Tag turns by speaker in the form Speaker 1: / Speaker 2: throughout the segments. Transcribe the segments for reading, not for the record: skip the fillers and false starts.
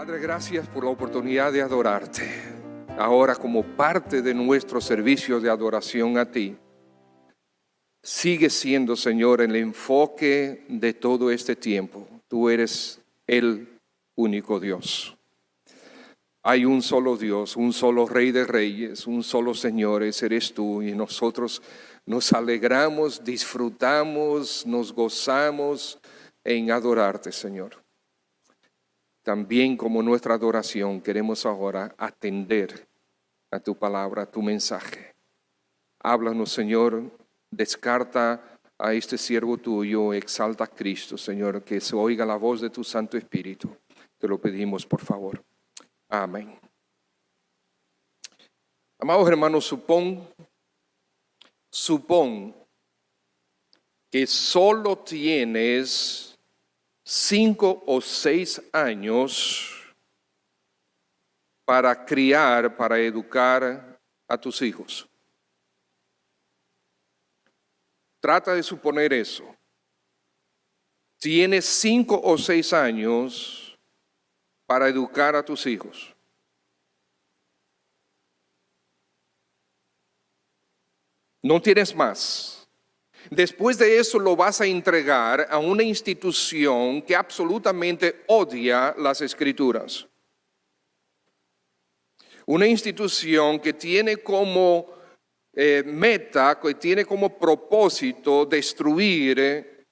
Speaker 1: Padre, gracias por la oportunidad de adorarte. Ahora, como parte de nuestro servicio de adoración a ti, sigue siendo, Señor, el enfoque de todo este tiempo. Tú eres el único Dios. Hay un solo Dios, un solo Rey de Reyes, un solo Señor, ese eres tú. Y nosotros nos alegramos, disfrutamos, nos gozamos en adorarte, Señor. También como nuestra adoración queremos ahora atender a tu palabra, a tu mensaje. Háblanos, Señor, descarta a este siervo tuyo, exalta a Cristo, Señor, que se oiga la voz de tu Santo Espíritu. Te lo pedimos, por favor. Amén. Amados hermanos, supón que solo tienes 5 o 6 años para criar, para educar a tus hijos. Trata de suponer eso. Tienes 5 o 6 años para educar a tus hijos. No tienes más. Después de eso lo vas a entregar a una institución que absolutamente odia las Escrituras. Una institución que tiene como meta, que tiene como propósito destruir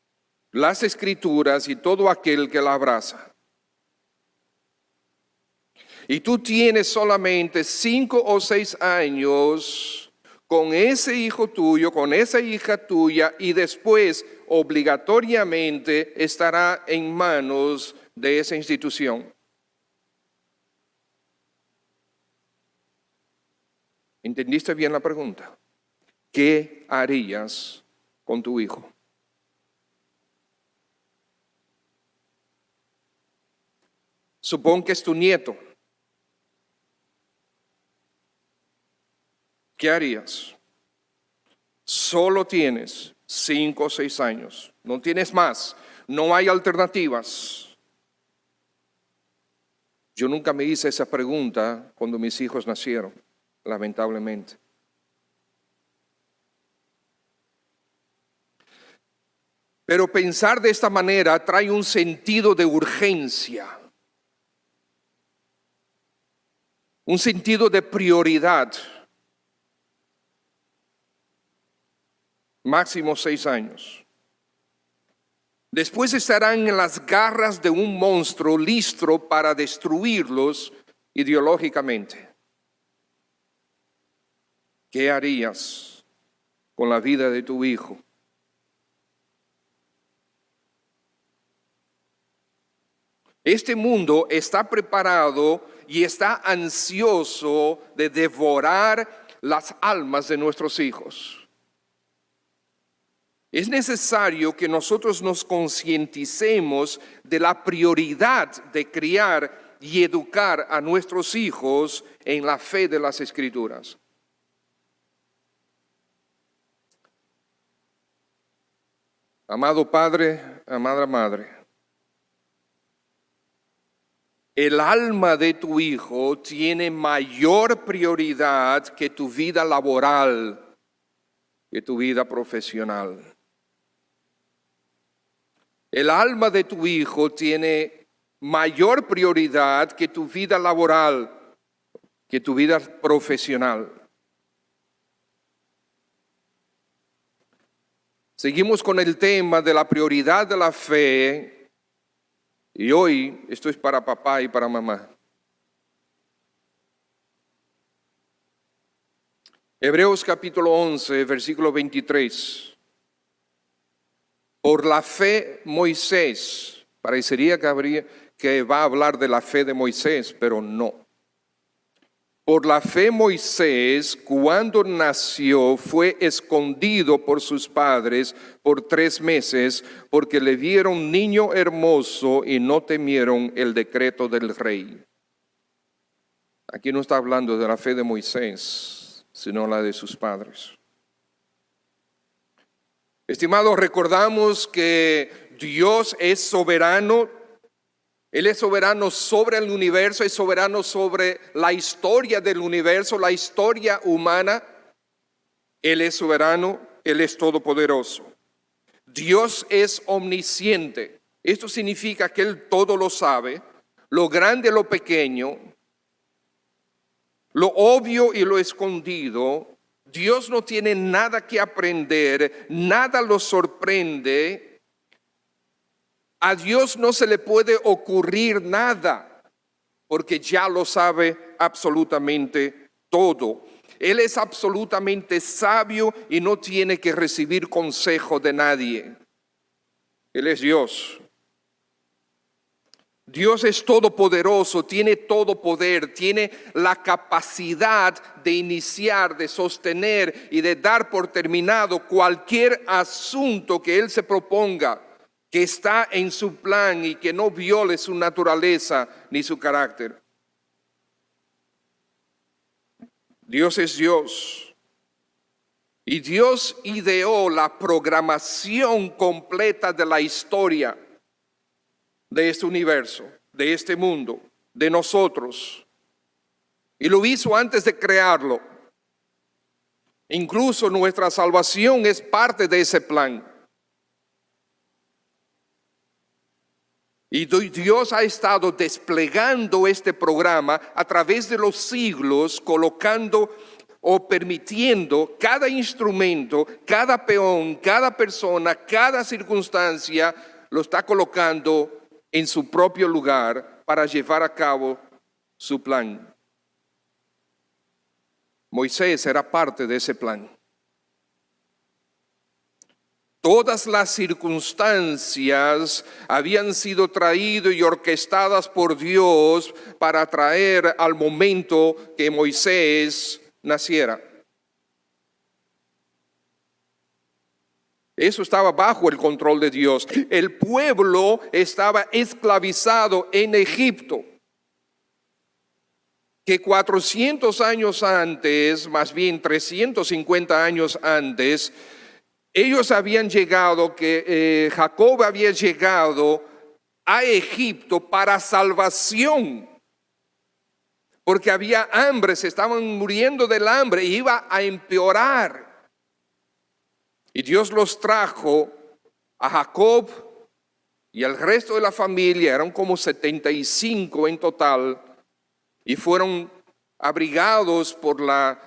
Speaker 1: las Escrituras y todo aquel que la abraza. Y tú tienes solamente 5 o 6 años con ese hijo tuyo, con esa hija tuya, y después obligatoriamente estará en manos de esa institución. ¿Entendiste bien la pregunta? ¿Qué harías con tu hijo? Supón que es tu nieto. ¿Qué harías? Solo tienes 5 o 6 años. No tienes más. No hay alternativas. Yo nunca me hice esa pregunta cuando mis hijos nacieron, lamentablemente. Pero pensar de esta manera trae un sentido de urgencia. Un sentido de prioridad. Máximo 6 años. Después estarán en las garras de un monstruo listo para destruirlos ideológicamente. ¿Qué harías con la vida de tu hijo? Este mundo está preparado y está ansioso de devorar las almas de nuestros hijos. Es necesario que nosotros nos concienticemos de la prioridad de criar y educar a nuestros hijos en la fe de las Escrituras. Amado Padre, amada Madre, el alma de tu hijo tiene mayor prioridad que tu vida laboral, que tu vida profesional. El alma de tu hijo tiene mayor prioridad que tu vida laboral, que tu vida profesional. Seguimos con el tema de la prioridad de la fe y hoy esto es para papá y para mamá. Hebreos capítulo 11, versículo 23. Por la fe Moisés, parecería que va a hablar de la fe de Moisés, pero no. Por la fe Moisés, cuando nació, fue escondido por sus padres por 3 meses, porque le vieron niño hermoso y no temieron el decreto del rey. Aquí no está hablando de la fe de Moisés, sino la de sus padres. Estimados, recordamos que Dios es soberano Él es soberano sobre el universo, es soberano sobre la historia del universo, la historia humana. Él es soberano, Él es todopoderoso. Dios es omnisciente. Esto significa que Él todo lo sabe, lo grande, lo pequeño, lo obvio y lo escondido. Dios no tiene nada que aprender, nada lo sorprende. A Dios no se le puede ocurrir nada, porque ya lo sabe absolutamente todo. Él es absolutamente sabio y no tiene que recibir consejo de nadie. Él es Dios. Dios es todopoderoso, tiene todo poder, tiene la capacidad de iniciar, de sostener y de dar por terminado cualquier asunto que Él se proponga, que está en su plan y que no viole su naturaleza ni su carácter. Dios es Dios. Y Dios ideó la programación completa de la historia de este universo, de este mundo, de nosotros. Y lo hizo antes de crearlo. Incluso nuestra salvación es parte de ese plan. Y Dios ha estado desplegando este programa a través de los siglos, colocando o permitiendo cada instrumento, cada peón, cada persona, cada circunstancia, lo está colocando en su propio lugar para llevar a cabo su plan. Moisés era parte de ese plan. Todas las circunstancias habían sido traídas y orquestadas por Dios para traer al momento que Moisés naciera. Eso estaba bajo el control de Dios. El pueblo estaba esclavizado en Egipto, que 400 años antes, más bien 350 años antes, ellos habían llegado, Jacob había llegado a Egipto para salvación, porque había hambre, se estaban muriendo del hambre, y iba a empeorar. Y Dios los trajo a Jacob y al resto de la familia, eran como 75 en total, y fueron abrigados por la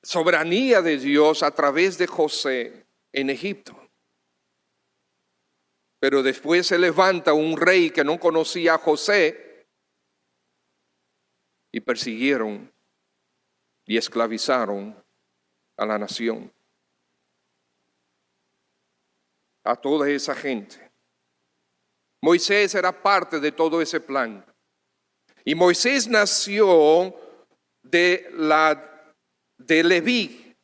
Speaker 1: soberanía de Dios a través de José en Egipto. Pero después se levanta un rey que no conocía a José y persiguieron y esclavizaron a la nación, a toda esa gente. Moisés era parte de todo ese plan. Y Moisés nació de Leví.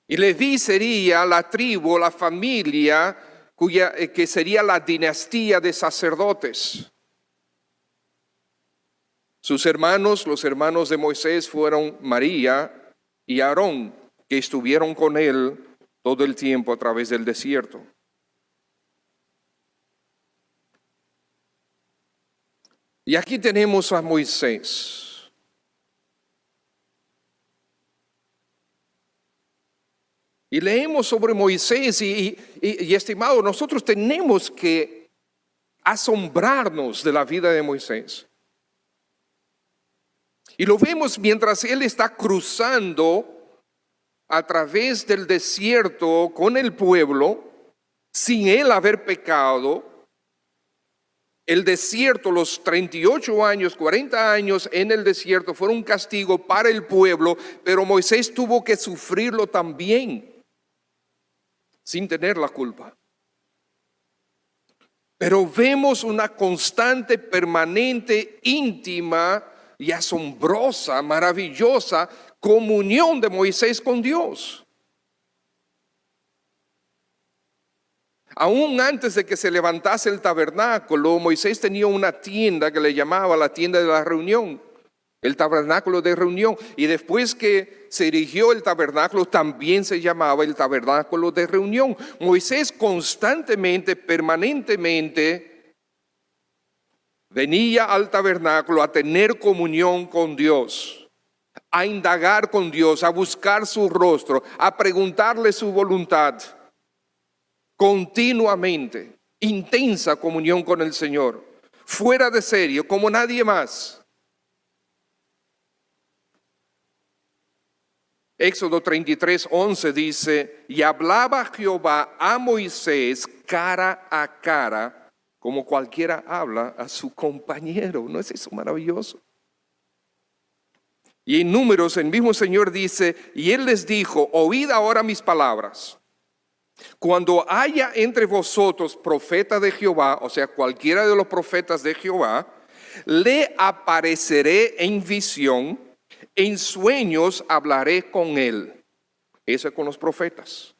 Speaker 1: Y Leví sería la tribu, la familia que sería la dinastía de sacerdotes. Sus hermanos, los hermanos de Moisés, fueron María y Aarón, que estuvieron con él todo el tiempo a través del desierto. Y aquí tenemos a Moisés. Y leemos sobre Moisés y estimado, nosotros tenemos que asombrarnos de la vida de Moisés. Y lo vemos mientras él está cruzando a través del desierto con el pueblo, sin él haber pecado. El desierto, los 38 años, 40 años en el desierto fueron un castigo para el pueblo, pero Moisés tuvo que sufrirlo también, sin tener la culpa. Pero vemos una constante, permanente, íntima y asombrosa, maravillosa comunión de Moisés con Dios. Aún antes de que se levantase el tabernáculo, Moisés tenía una tienda que le llamaba la tienda de la reunión. el tabernáculo de reunión. Y después que se erigió el tabernáculo, también se llamaba el tabernáculo de reunión. Moisés constantemente, permanentemente, venía al tabernáculo a tener comunión con Dios, a indagar con Dios, a buscar su rostro, a preguntarle su voluntad. Continuamente, intensa comunión con el Señor, fuera de serie, como nadie más. Éxodo 33:11 dice: y hablaba Jehová a Moisés cara a cara, como cualquiera habla a su compañero. ¿No es eso maravilloso? Y en Números el mismo Señor dice: y él les dijo, oíd ahora mis palabras. Cuando haya entre vosotros profeta de Jehová, o sea, cualquiera de los profetas de Jehová, le apareceré en visión, en sueños hablaré con él. Eso es con los profetas.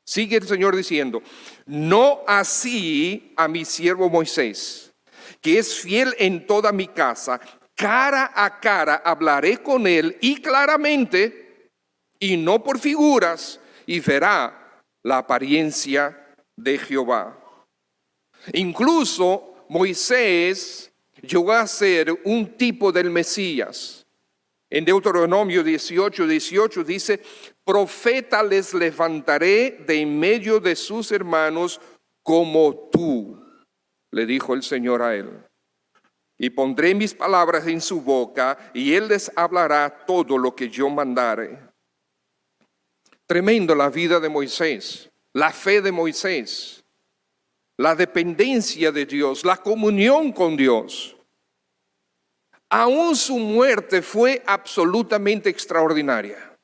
Speaker 1: Sigue el Señor diciendo: no así a mi siervo Moisés, que es fiel en toda mi casa. Cara a cara hablaré con él, y claramente, y no por figuras, y verá la apariencia de Jehová. Incluso Moisés llegó a ser un tipo del Mesías. En Deuteronomio 18:18 dice: profeta les levantaré de en medio de sus hermanos como tú, le dijo el Señor a él. Y pondré mis palabras en su boca, y él les hablará todo lo que yo mandare. Tremendo la vida de Moisés, la fe de Moisés, la dependencia de Dios, la comunión con Dios. Aún su muerte fue absolutamente extraordinaria.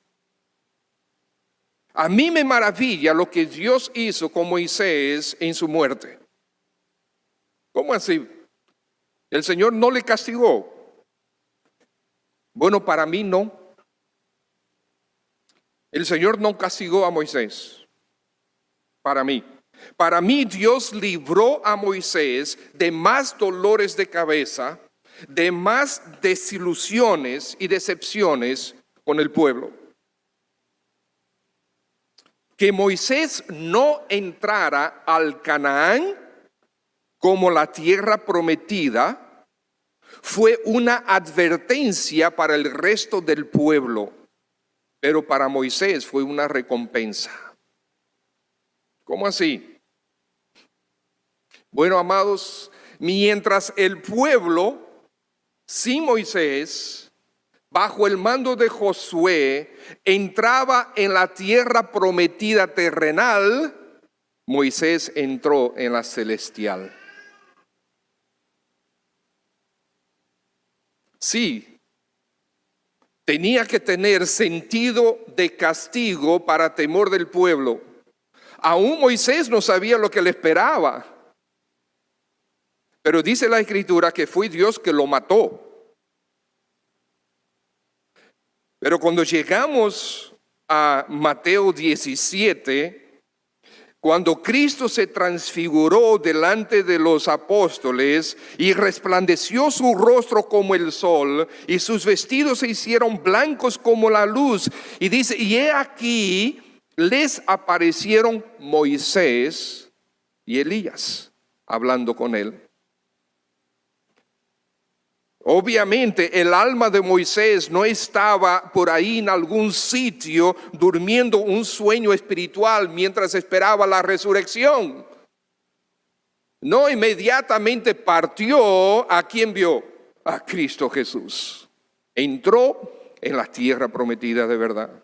Speaker 1: A mí me maravilla lo que Dios hizo con Moisés en su muerte. ¿Cómo así? ¿El Señor no le castigó? Bueno, para mí no. El Señor no castigó a Moisés. Para mí. Para mí Dios libró a Moisés de más dolores de cabeza, de más desilusiones y decepciones con el pueblo. Que Moisés no entrara al Canaán como la tierra prometida fue una advertencia para el resto del pueblo, pero para Moisés fue una recompensa. ¿Cómo así? Bueno, amados, mientras el pueblo sin Moisés, bajo el mando de Josué, entraba en la tierra prometida terrenal, Moisés entró en la celestial. Sí, tenía que tener sentido de castigo para temor del pueblo. Aún Moisés no sabía lo que le esperaba. Pero dice la Escritura que fue Dios que lo mató. Pero cuando llegamos a Mateo 17, cuando Cristo se transfiguró delante de los apóstoles y resplandeció su rostro como el sol y sus vestidos se hicieron blancos como la luz, y dice: y he aquí les aparecieron Moisés y Elías hablando con él. Obviamente el alma de Moisés no estaba por ahí en algún sitio durmiendo un sueño espiritual mientras esperaba la resurrección. No, inmediatamente partió. ¿A quién vio? A Cristo Jesús. Entró en la tierra prometida de verdad.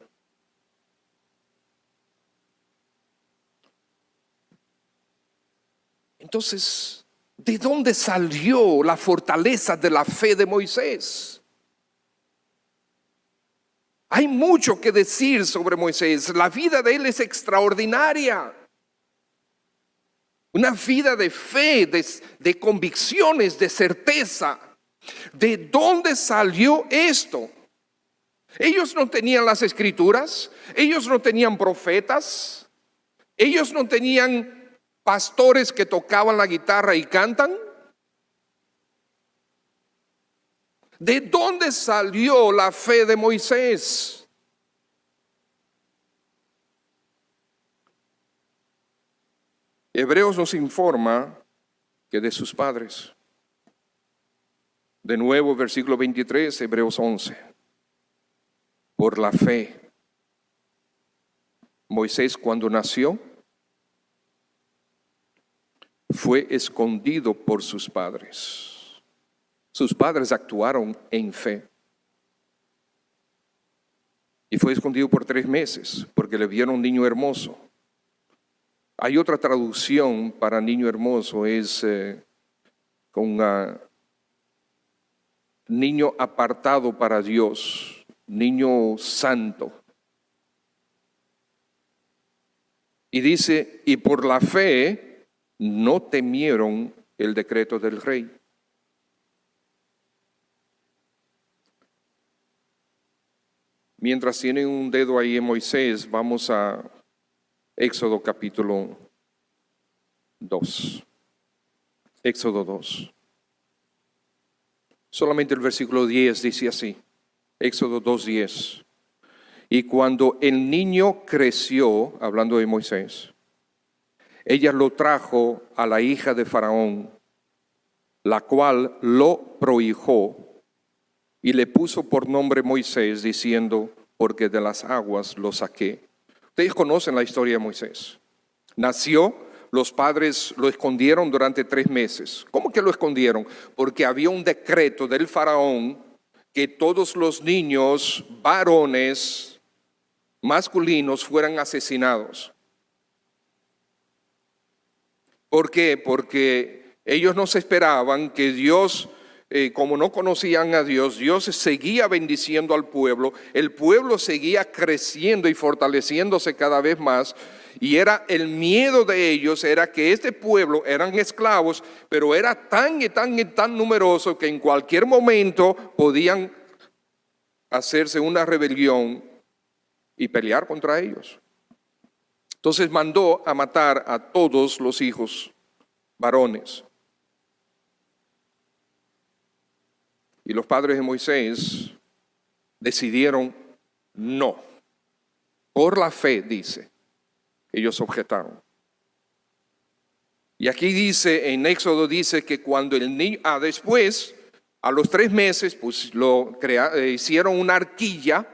Speaker 1: Entonces, ¿de dónde salió la fortaleza de la fe de Moisés? Hay mucho que decir sobre Moisés. La vida de él es extraordinaria. Una vida de fe, de convicciones, de certeza. ¿De dónde salió esto? Ellos no tenían las escrituras, ellos no tenían profetas, ellos no tenían pastores que tocaban la guitarra y cantan. ¿De dónde salió la fe de Moisés? Hebreos nos informa que de sus padres. De nuevo, versículo 23, Hebreos 11. Por la fe, Moisés cuando nació, fue escondido por sus padres. Sus padres actuaron en fe. Y fue escondido por 3 meses porque le vieron un niño hermoso. Hay otra traducción para niño hermoso, es con niño apartado para Dios, niño santo. Y dice, y por la fe no temieron el decreto del rey. Mientras tienen un dedo ahí en Moisés, vamos a Éxodo capítulo 2. Éxodo 2. Solamente el versículo 10 dice así. Éxodo 2:10. Y cuando el niño creció, hablando de Moisés, ella lo trajo a la hija de Faraón, la cual lo prohijó y le puso por nombre Moisés, diciendo, porque de las aguas lo saqué. Ustedes conocen la historia de Moisés. Nació, los padres lo escondieron durante 3 meses. ¿Cómo que lo escondieron? Porque había un decreto del faraón que todos los niños varones masculinos fueran asesinados. ¿Por qué? Porque ellos no se esperaban que Dios, como no conocían a Dios, Dios seguía bendiciendo al pueblo, el pueblo seguía creciendo y fortaleciéndose cada vez más, y era el miedo de ellos, era que este pueblo eran esclavos, pero era tan y tan y tan numeroso que en cualquier momento podían hacerse una rebelión y pelear contra ellos. Entonces mandó a matar a todos los hijos varones. Y los padres de Moisés decidieron no. Por la fe, dice, ellos objetaron. Y aquí dice, en Éxodo dice que cuando el niño, después, a los 3 meses, pues hicieron una arquilla,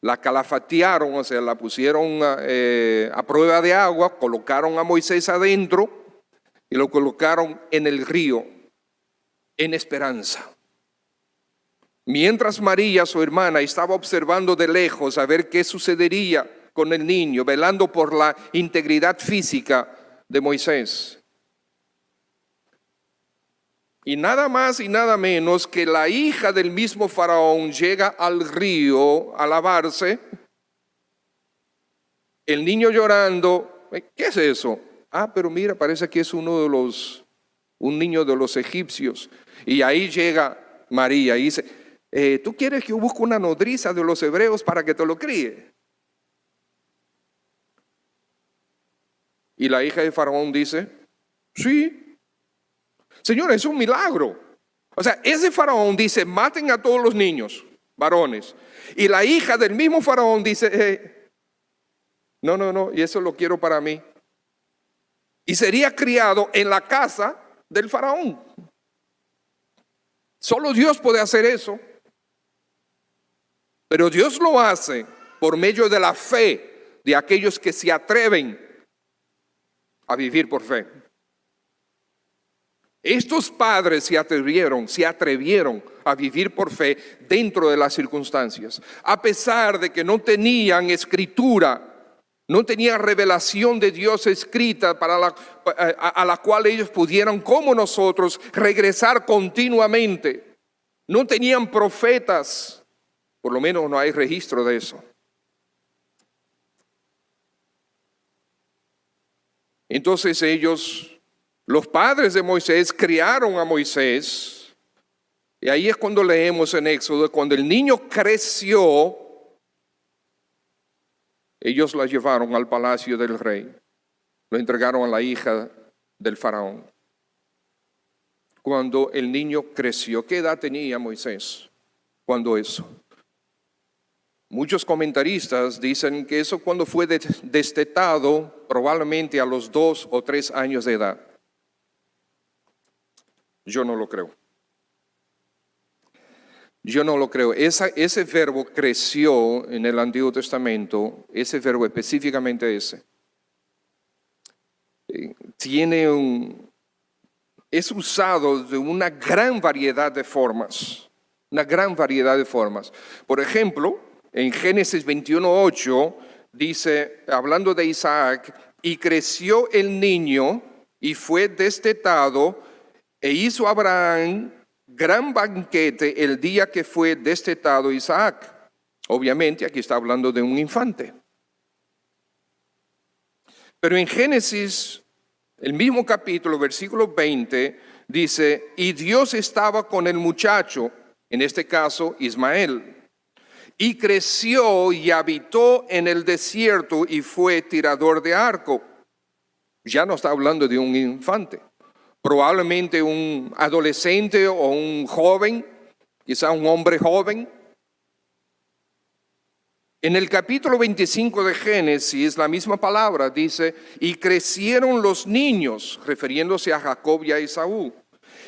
Speaker 1: la calafatearon, o sea, la pusieron a prueba de agua, colocaron a Moisés adentro y lo colocaron en el río, en esperanza. Mientras María, su hermana, estaba observando de lejos a ver qué sucedería con el niño, velando por la integridad física de Moisés. Y nada más y nada menos que la hija del mismo faraón llega al río a lavarse, el niño llorando. ¿Qué es eso? Pero mira, parece que es un niño de los egipcios. Y ahí llega María y dice, ¿tú quieres que yo busque una nodriza de los hebreos para que te lo críe? Y la hija de faraón dice, sí. Señor, es un milagro. O sea, ese faraón dice, maten a todos los niños, varones. Y la hija del mismo faraón dice, no, y eso lo quiero para mí. Y sería criado en la casa del faraón. Solo Dios puede hacer eso. Pero Dios lo hace por medio de la fe de aquellos que se atreven a vivir por fe. Estos padres se atrevieron a vivir por fe dentro de las circunstancias, a pesar de que no tenían escritura, no tenían revelación de Dios escrita a la cual ellos pudieran, como nosotros, regresar continuamente. No tenían profetas, por lo menos no hay registro de eso. Entonces los padres de Moisés criaron a Moisés, y ahí es cuando leemos en Éxodo, cuando el niño creció, ellos lo llevaron al palacio del rey, lo entregaron a la hija del faraón. cuando el niño creció. ¿Qué edad tenía Moisés cuando eso? Muchos comentaristas dicen que eso cuando fue destetado, probablemente a los 2 o 3 años de edad. Yo no lo creo. Yo no lo creo. Ese verbo creció en el Antiguo Testamento, ese verbo específicamente ese. Es usado de una gran variedad de formas. Una gran variedad de formas. Por ejemplo, en Génesis 21:8 dice, hablando de Isaac, y creció el niño y fue destetado, e hizo Abraham gran banquete el día que fue destetado Isaac. Obviamente aquí está hablando de un infante. Pero en Génesis, el mismo capítulo, versículo 20, dice, y Dios estaba con el muchacho, en este caso Ismael, y creció y habitó en el desierto y fue tirador de arco. Ya no está hablando de un infante, probablemente un adolescente o un joven, quizá un hombre joven. En el capítulo 25 de Génesis, la misma palabra dice, y crecieron los niños, refiriéndose a Jacob y a Esaú.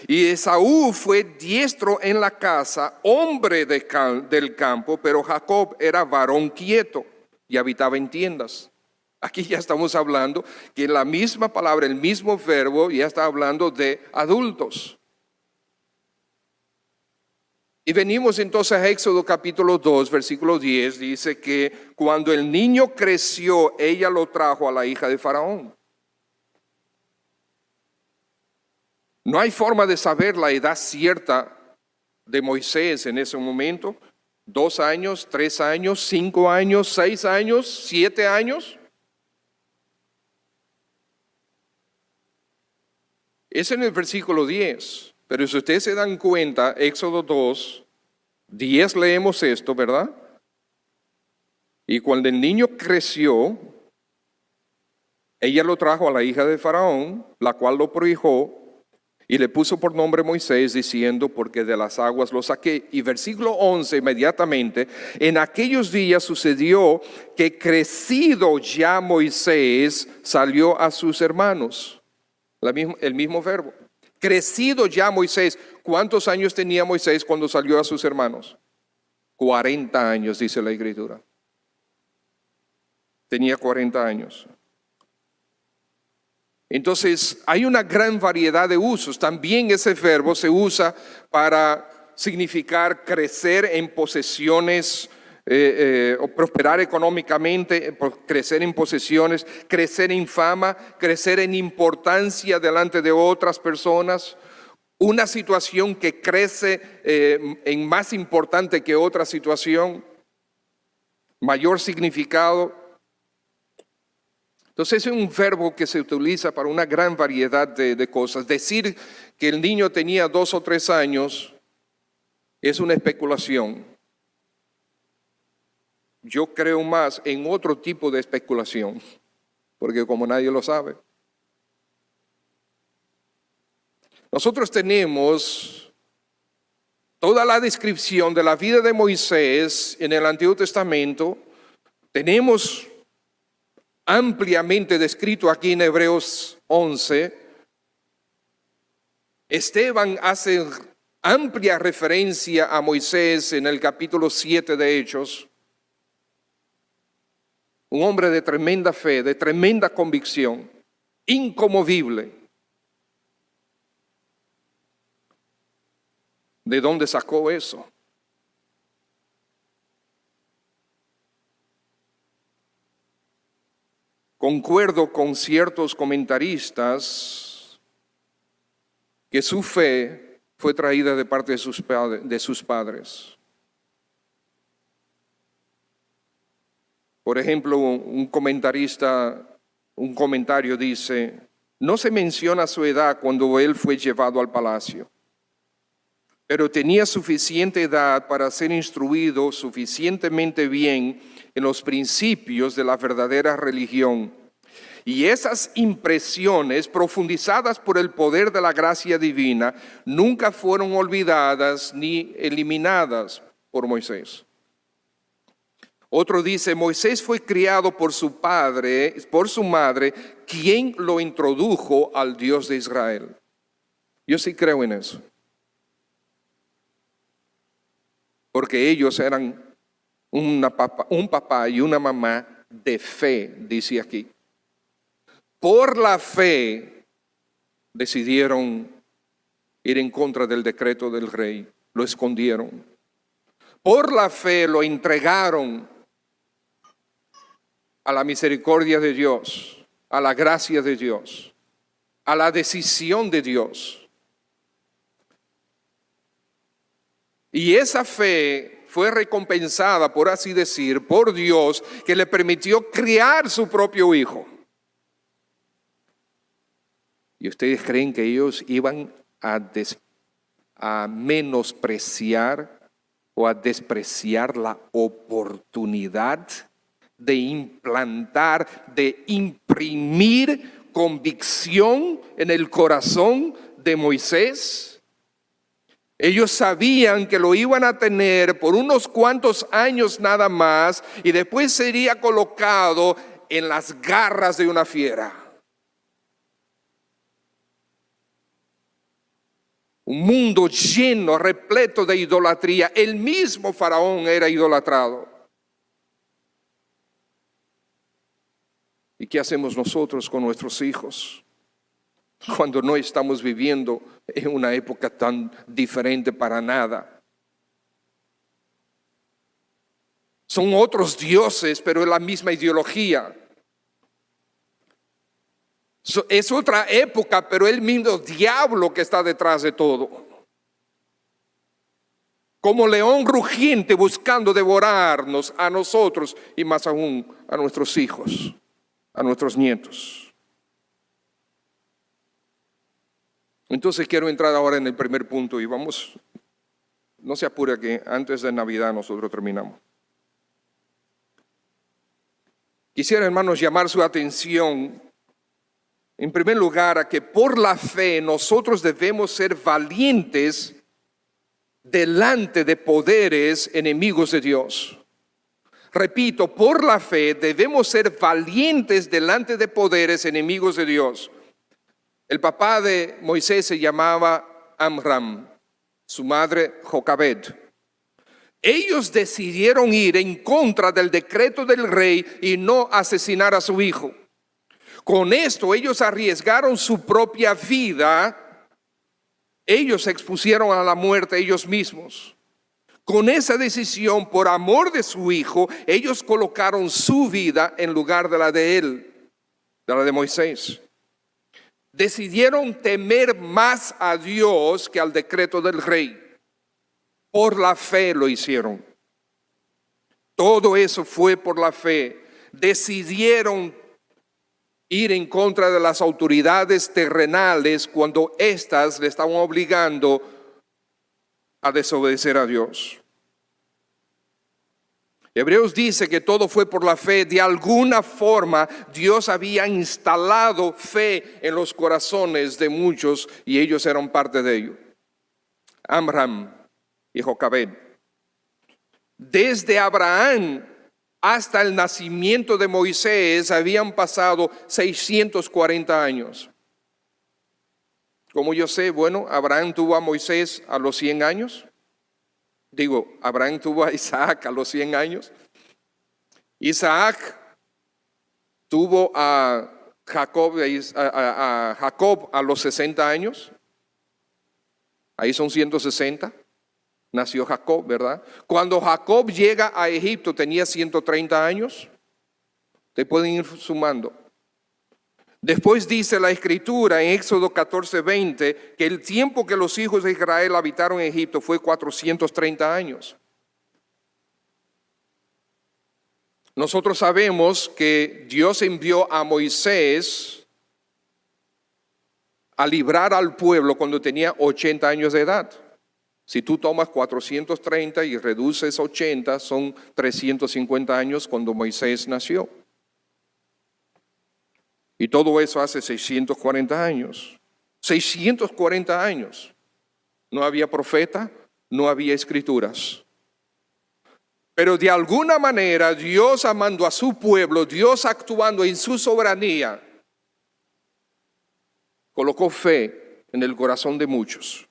Speaker 1: Y Esaú fue diestro en la casa, hombre del campo, pero Jacob era varón quieto y habitaba en tiendas. Aquí ya estamos hablando que la misma palabra, el mismo verbo, ya está hablando de adultos. Y venimos entonces a Éxodo capítulo 2, versículo 10, dice que cuando el niño creció, ella lo trajo a la hija de Faraón. No hay forma de saber la edad cierta de Moisés en ese momento. 2 años, 3 años, 5 años, 6 años, 7 años. Es en el versículo 10. Pero si ustedes se dan cuenta, Éxodo 2, 10 leemos esto, ¿verdad? Y cuando el niño creció, ella lo trajo a la hija de Faraón, la cual lo prohijó y le puso por nombre Moisés, diciendo, porque de las aguas lo saqué. Y versículo 11, inmediatamente, en aquellos días sucedió que crecido ya Moisés salió a sus hermanos. El mismo verbo. Crecido ya Moisés. ¿Cuántos años tenía Moisés cuando salió a sus hermanos? 40 años, dice la Escritura. Tenía 40 años. Entonces, hay una gran variedad de usos. También ese verbo se usa para significar crecer en posesiones, o prosperar económicamente, crecer en posesiones, crecer en fama, crecer en importancia delante de otras personas. Una situación que crece en más importante que otra situación, mayor significado. Entonces es un verbo que se utiliza para una gran variedad de cosas. Decir que el niño tenía 2 o 3 años es una especulación. Yo creo más en otro tipo de especulación, porque como nadie lo sabe. Nosotros tenemos toda la descripción de la vida de Moisés en el Antiguo Testamento. Tenemos ampliamente descrito aquí en Hebreos 11. Esteban hace amplia referencia a Moisés en el capítulo 7 de Hechos. Un hombre de tremenda fe, de tremenda convicción, inconmovible. ¿De dónde sacó eso? Concuerdo con ciertos comentaristas que su fe fue traída de parte de sus padres. Por ejemplo, un comentario dice, no se menciona su edad cuando él fue llevado al palacio, pero tenía suficiente edad para ser instruido suficientemente bien en los principios de la verdadera religión Y esas impresiones, profundizadas por el poder de la gracia divina, nunca fueron olvidadas ni eliminadas por Moisés. Otro dice, Moisés fue criado por su padre, por su madre, quien lo introdujo al Dios de Israel. Yo sí creo en eso. Porque ellos eran un papá y una mamá de fe, dice aquí. Por la fe decidieron ir en contra del decreto del rey, lo escondieron. Por la fe lo entregaron a la misericordia de Dios, a la gracia de Dios, a la decisión de Dios. Y esa fe fue recompensada, por así decir, por Dios, que le permitió criar su propio hijo. ¿Y ustedes creen que ellos iban a menospreciar o a despreciar la oportunidad de implantar, de imprimir convicción en el corazón de Moisés? Ellos sabían que lo iban a tener por unos cuantos años nada más y después sería colocado en las garras de una fiera. Un mundo lleno, repleto de idolatría. El mismo faraón era idolatrado. ¿Y qué hacemos nosotros con nuestros hijos cuando no estamos viviendo en una época tan diferente para nada? Son otros dioses, pero es la misma ideología. Es otra época, pero el mismo diablo que está detrás de todo. Como león rugiente buscando devorarnos a nosotros y más aún a nuestros hijos, a nuestros nietos. Entonces quiero entrar ahora en el primer punto y vamos, no se apure que antes de Navidad nosotros terminamos. Quisiera, hermanos, llamar su atención en primer lugar a que por la fe nosotros debemos ser valientes delante de poderes enemigos de Dios. Repito, por la fe debemos ser valientes delante de poderes enemigos de Dios. El papá de Moisés se llamaba Amram, su madre Jocabed. Ellos decidieron ir en contra del decreto del rey y no asesinar a su hijo. Con esto ellos arriesgaron su propia vida. Ellos se expusieron a la muerte ellos mismos. Con esa decisión, por amor de su hijo, ellos colocaron su vida en lugar de la de él, de la de Moisés. Decidieron temer más a Dios que al decreto del rey. Por la fe lo hicieron. Todo eso fue por la fe. Decidieron ir en contra de las autoridades terrenales cuando éstas le estaban obligando a desobedecer a Dios. Hebreos dice que todo fue por la fe. De alguna forma Dios había instalado fe en los corazones de muchos y ellos eran parte de ello. Amram y Jocabed. Desde Abraham hasta el nacimiento de Moisés habían pasado 640 años. Como yo sé, bueno, Abraham tuvo a Moisés a los 100 años. Abraham tuvo a Isaac a los 100 años. Isaac tuvo a Jacob a los 60 años. Ahí son 160. Nació Jacob, ¿verdad? Cuando Jacob llega a Egipto tenía 130 años. Ustedes pueden ir sumando. Después dice la Escritura en Éxodo 14:20 que el tiempo que los hijos de Israel habitaron en Egipto fue 430 años. Nosotros sabemos que Dios envió a Moisés a librar al pueblo cuando tenía 80 años de edad. Si tú tomas 430 y reduces 80, son 350 años cuando Moisés nació. Y todo eso hace 640 años. 640 años. No había profeta, no había escrituras. Pero de alguna manera Dios amando a su pueblo, Dios actuando en su soberanía, colocó fe en el corazón de muchos.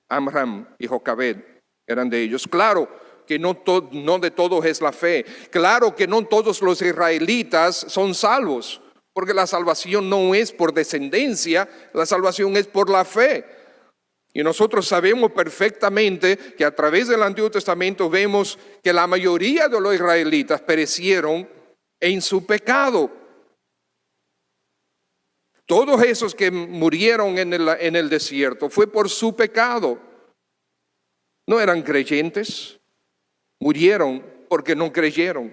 Speaker 1: Amram y Jocabed eran de ellos. Claro que no de todos es la fe. Claro que no todos los israelitas son salvos, porque la salvación no es por descendencia, la salvación es por la fe. Y nosotros sabemos perfectamente que a través del Antiguo Testamento vemos que la mayoría de los israelitas perecieron en su pecado. Todos esos que murieron en el desierto fue por su pecado. No eran creyentes, murieron porque no creyeron.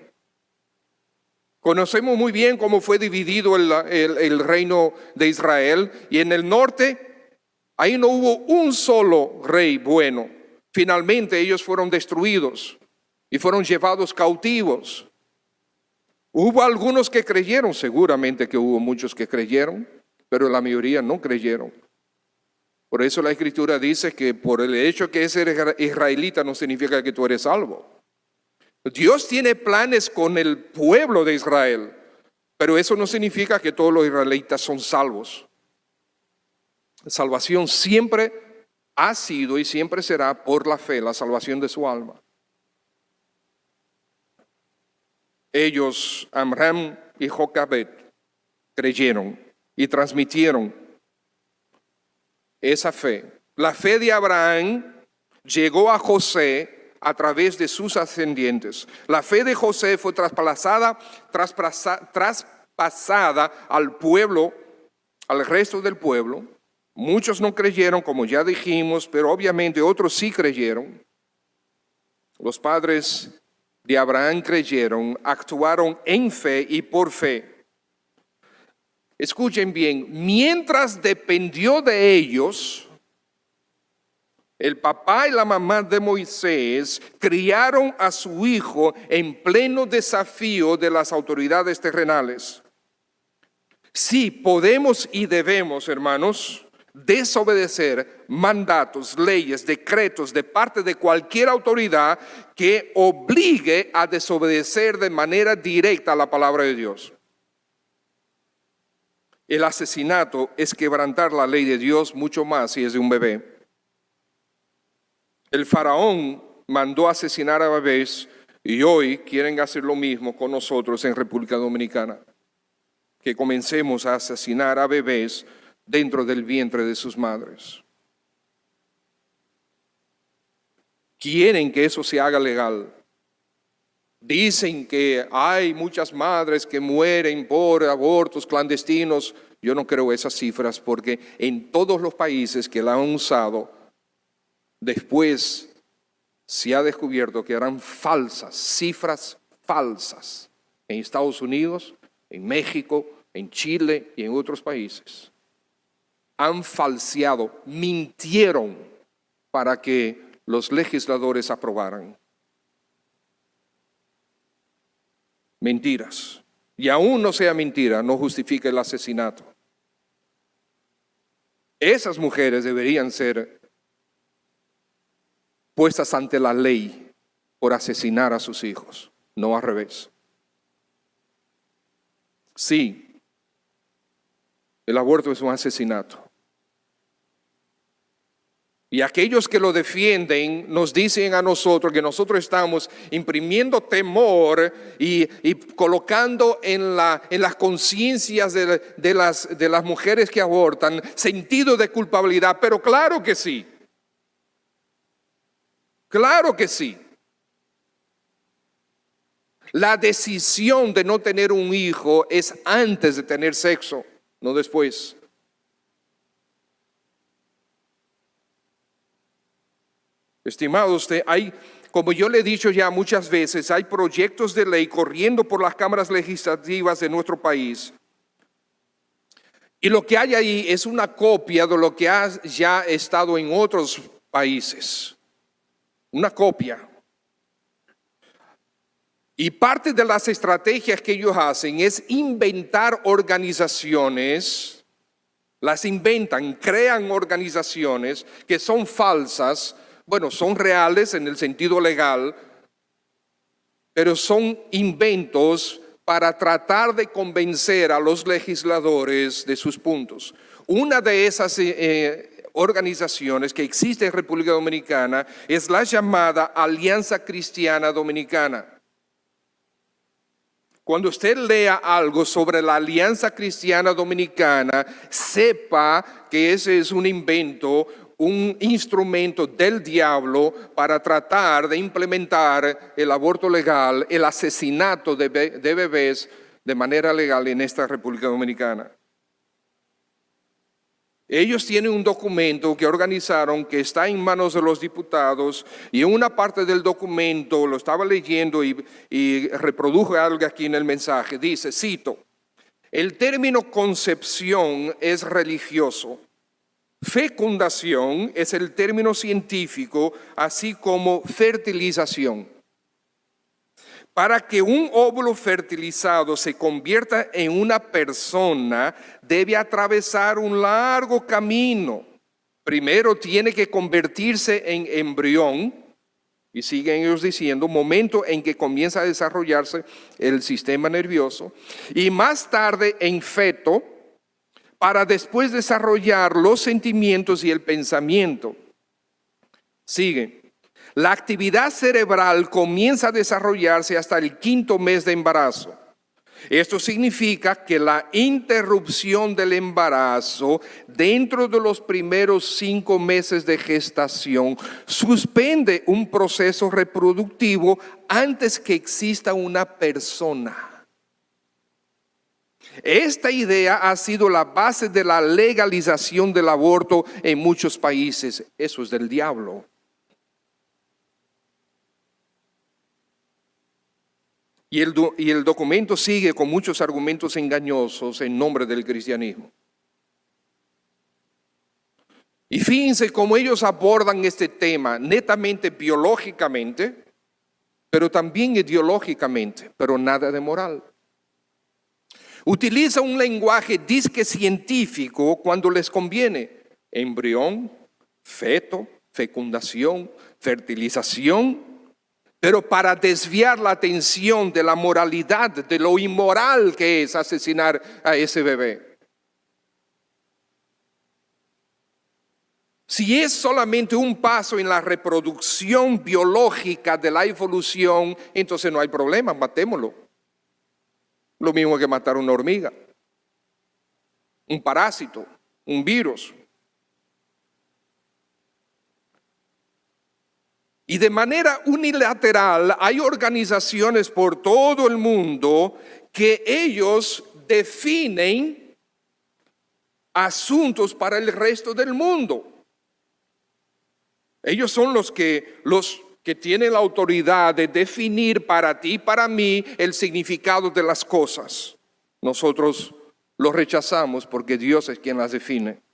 Speaker 1: Conocemos muy bien cómo fue dividido el reino de Israel, y en el norte, ahí no hubo un solo rey bueno. Finalmente ellos fueron destruidos y fueron llevados cautivos. Hubo algunos que creyeron, seguramente que hubo muchos que creyeron, pero la mayoría no creyeron. Por eso la Escritura dice que por el hecho que eres israelita no significa que tú eres salvo. Dios tiene planes con el pueblo de Israel, pero eso no significa que todos los israelitas son salvos. La salvación siempre ha sido y siempre será por la fe, la salvación de su alma. Ellos, Amram y Jocabed, creyeron y transmitieron esa fe. La fe de Abraham llegó a José a través de sus ascendientes. La fe de José fue traspasada al pueblo, al resto del pueblo. Muchos no creyeron, como ya dijimos, pero obviamente otros sí creyeron. Los padres de Abraham creyeron, actuaron en fe y por fe. Escuchen bien, mientras dependió de ellos, el papá y la mamá de Moisés criaron a su hijo en pleno desafío de las autoridades terrenales. Sí, podemos y debemos, hermanos, desobedecer mandatos, leyes, decretos de parte de cualquier autoridad que obligue a desobedecer de manera directa a la palabra de Dios. El asesinato es quebrantar la ley de Dios, mucho más si es de un bebé. El faraón mandó asesinar a bebés y hoy quieren hacer lo mismo con nosotros en República Dominicana. Que comencemos a asesinar a bebés dentro del vientre de sus madres. Quieren que eso se haga legal. Dicen que hay muchas madres que mueren por abortos clandestinos. Yo no creo esas cifras, porque en todos los países que la han usado, después se ha descubierto que eran falsas, cifras falsas. En Estados Unidos, en México, en Chile y en otros países. Han falseado, mintieron para que los legisladores aprobaran. Mentiras. Y aún no sea mentira, no justifica el asesinato. Esas mujeres deberían ser puestas ante la ley por asesinar a sus hijos, no al revés. Sí, el aborto es un asesinato. Y aquellos que lo defienden nos dicen a nosotros que nosotros estamos imprimiendo temor y colocando en las conciencias de las mujeres que abortan sentido de culpabilidad. Pero claro que sí. Claro que sí. La decisión de no tener un hijo es antes de tener sexo, no después. Estimado usted, como yo le he dicho ya muchas veces, hay proyectos de ley corriendo por las cámaras legislativas de nuestro país. Y lo que hay ahí es una copia de lo que ha ya estado en otros países. Una copia. Y parte de las estrategias que ellos hacen es inventar organizaciones, las inventan, crean organizaciones que son falsas, bueno, son reales en el sentido legal, pero son inventos para tratar de convencer a los legisladores de sus puntos. Una de esas organizaciones que existe en República Dominicana es la llamada Alianza Cristiana Dominicana. Cuando usted lea algo sobre la Alianza Cristiana Dominicana, sepa que ese es un invento, un instrumento del diablo para tratar de implementar el aborto legal, el asesinato de bebés de manera legal en esta República Dominicana. Ellos tienen un documento que organizaron que está en manos de los diputados, y en una parte del documento, lo estaba leyendo y reproduje algo aquí en el mensaje, dice, cito, el término concepción es religioso, fecundación es el término científico, así como fertilización. Para que un óvulo fertilizado se convierta en una persona, debe atravesar un largo camino. Primero tiene que convertirse en embrión, y siguen ellos diciendo, momento en que comienza a desarrollarse el sistema nervioso, y más tarde en feto, para después desarrollar los sentimientos y el pensamiento. Sigue. La actividad cerebral comienza a desarrollarse hasta el 5º mes de embarazo. Esto significa que la interrupción del embarazo dentro de los primeros 5 meses de gestación suspende un proceso reproductivo antes que exista una persona. Esta idea ha sido la base de la legalización del aborto en muchos países. Eso es del diablo. Y el documento sigue con muchos argumentos engañosos en nombre del cristianismo. Y fíjense cómo ellos abordan este tema netamente biológicamente, pero también ideológicamente, pero nada de moral. Utiliza un lenguaje disque científico cuando les conviene. Embrión, feto, fecundación, fertilización. Pero para desviar la atención de la moralidad, de lo inmoral que es asesinar a ese bebé. Si es solamente un paso en la reproducción biológica de la evolución, entonces no hay problema, matémoslo. Lo mismo que matar una hormiga, un parásito, un virus. Y de manera unilateral hay organizaciones por todo el mundo que ellos definen asuntos para el resto del mundo. Ellos son los que tienen la autoridad de definir para ti y para mí el significado de las cosas. Nosotros los rechazamos porque Dios es quien las define.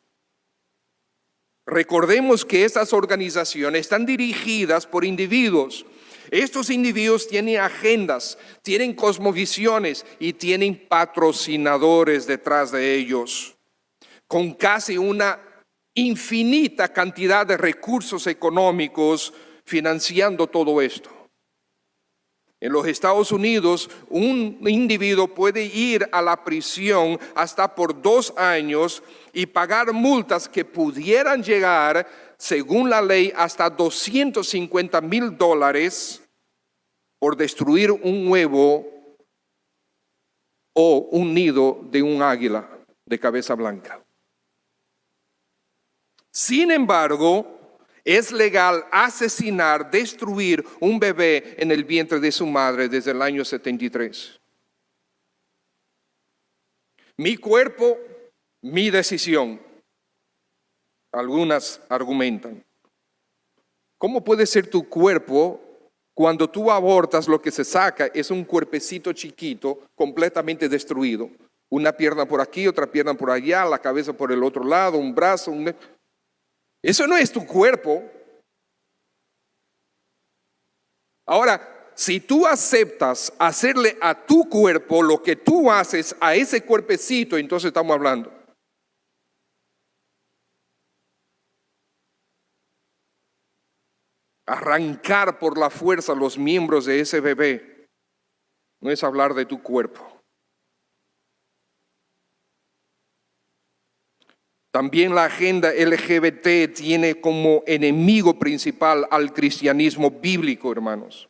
Speaker 1: Recordemos que estas organizaciones están dirigidas por individuos. Estos individuos tienen agendas, tienen cosmovisiones y tienen patrocinadores detrás de ellos, con casi una infinita cantidad de recursos económicos financiando todo esto. En los Estados Unidos, un individuo puede ir a la prisión hasta por 2 años y pagar multas que pudieran llegar, según la ley, hasta $250,000 por destruir un huevo o un nido de un águila de cabeza blanca. Sin embargo, es legal asesinar, destruir un bebé en el vientre de su madre desde el año 73. Mi cuerpo, mi decisión. Algunas argumentan. ¿Cómo puede ser tu cuerpo cuando tú abortas? Lo que se saca es un cuerpecito chiquito completamente destruido. Una pierna por aquí, otra pierna por allá, la cabeza por el otro lado, un brazo, Eso no es tu cuerpo. Ahora, si tú aceptas hacerle a tu cuerpo lo que tú haces a ese cuerpecito, entonces estamos hablando. Arrancar por la fuerza los miembros de ese bebé no es hablar de tu cuerpo. También la agenda LGBT tiene como enemigo principal al cristianismo bíblico, hermanos.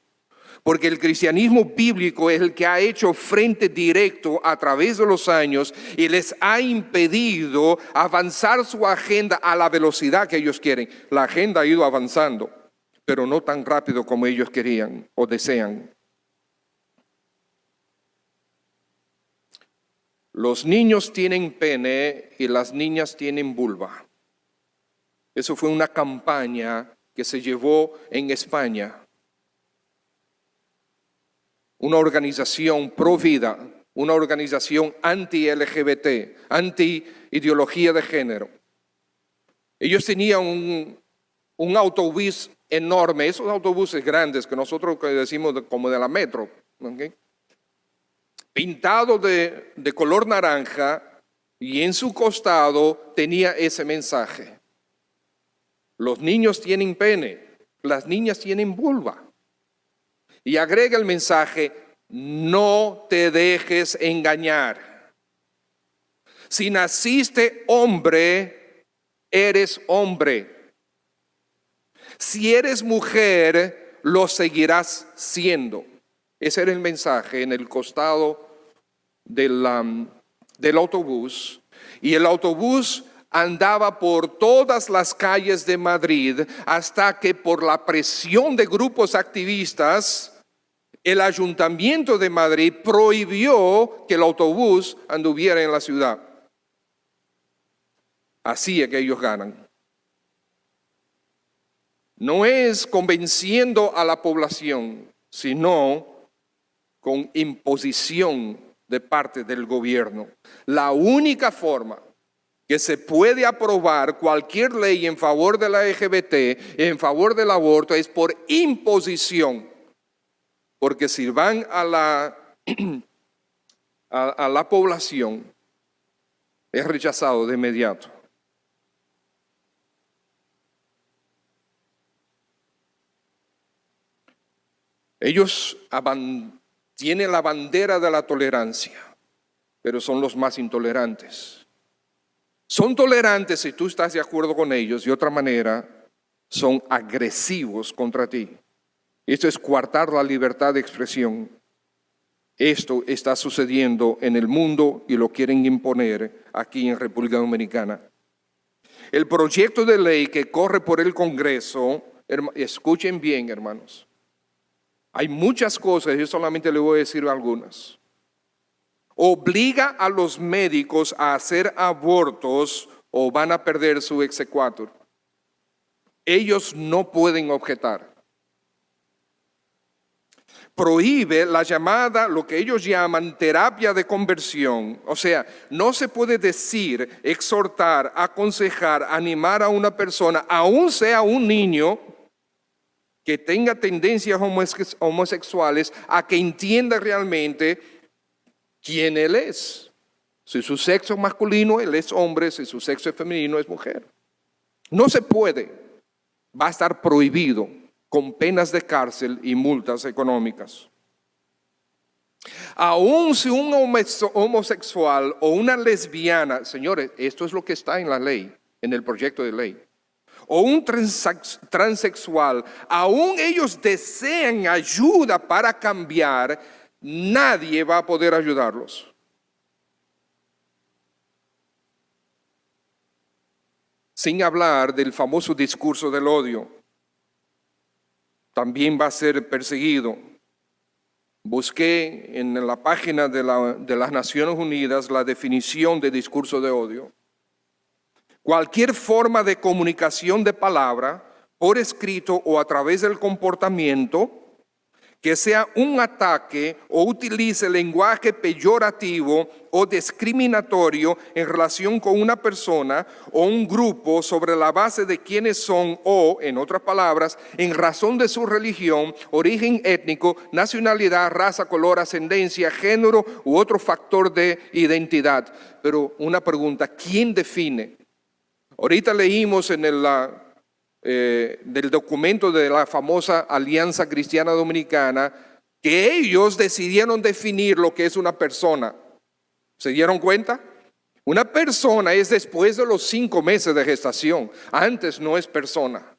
Speaker 1: Porque el cristianismo bíblico es el que ha hecho frente directo a través de los años y les ha impedido avanzar su agenda a la velocidad que ellos quieren. La agenda ha ido avanzando, pero no tan rápido como ellos querían o desean. Los niños tienen pene y las niñas tienen vulva. Eso fue una campaña que se llevó en España. Una organización pro vida, una organización anti-LGBT, anti-ideología de género. Ellos tenían un autobús enorme, esos autobuses grandes que nosotros decimos como de la metro, ¿okay? Pintado de color naranja, y en su costado tenía ese mensaje: los niños tienen pene, las niñas tienen vulva. Y agrega el mensaje: no te dejes engañar. Si naciste hombre, eres hombre. Si eres mujer, lo seguirás siendo. Ese era el mensaje en el costado del autobús. Y el autobús andaba por todas las calles de Madrid hasta que, por la presión de grupos activistas, el Ayuntamiento de Madrid prohibió que el autobús anduviera en la ciudad. Así es que ellos ganan. No es convenciendo a la población, sino con imposición de parte del gobierno. La única forma que se puede aprobar cualquier ley en favor de la LGBT, en favor del aborto, es por imposición. Porque si van a la población, es rechazado de inmediato. Ellos tienen la bandera de la tolerancia, pero son los más intolerantes. Son tolerantes si tú estás de acuerdo con ellos, de otra manera son agresivos contra ti. Esto es coartar la libertad de expresión. Esto está sucediendo en el mundo y lo quieren imponer aquí en República Dominicana. El proyecto de ley que corre por el Congreso, escuchen bien, hermanos. Hay muchas cosas, yo solamente les voy a decir algunas. Obliga a los médicos a hacer abortos o van a perder su exequatur. Ellos no pueden objetar. Prohíbe la llamada, lo que ellos llaman terapia de conversión. O sea, no se puede decir, exhortar, aconsejar, animar a una persona, aun sea un niño, que tenga tendencias homosexuales, a que entienda realmente quién él es. Si su sexo es masculino, él es hombre; si su sexo es femenino, es mujer. No se puede. Va a estar prohibido, con penas de cárcel y multas económicas. Aún si un homosexual o una lesbiana, señores, esto es lo que está en la ley, en el proyecto de ley, o un transexual, aún ellos desean ayuda para cambiar, nadie va a poder ayudarlos. Sin hablar del famoso discurso del odio. También va a ser perseguido. Busqué en la página de las Naciones Unidas la definición de discurso de odio. Cualquier forma de comunicación de palabra, por escrito o a través del comportamiento, que sea un ataque o utilice lenguaje peyorativo o discriminatorio en relación con una persona o un grupo sobre la base de quiénes son o, en otras palabras, en razón de su religión, origen étnico, nacionalidad, raza, color, ascendencia, género u otro factor de identidad. Pero una pregunta, ¿quién define? Ahorita leímos en del documento de la famosa Alianza Cristiana Dominicana que ellos decidieron definir lo que es una persona. ¿Se dieron cuenta? Una persona es después de los 5 meses de gestación. Antes no es persona.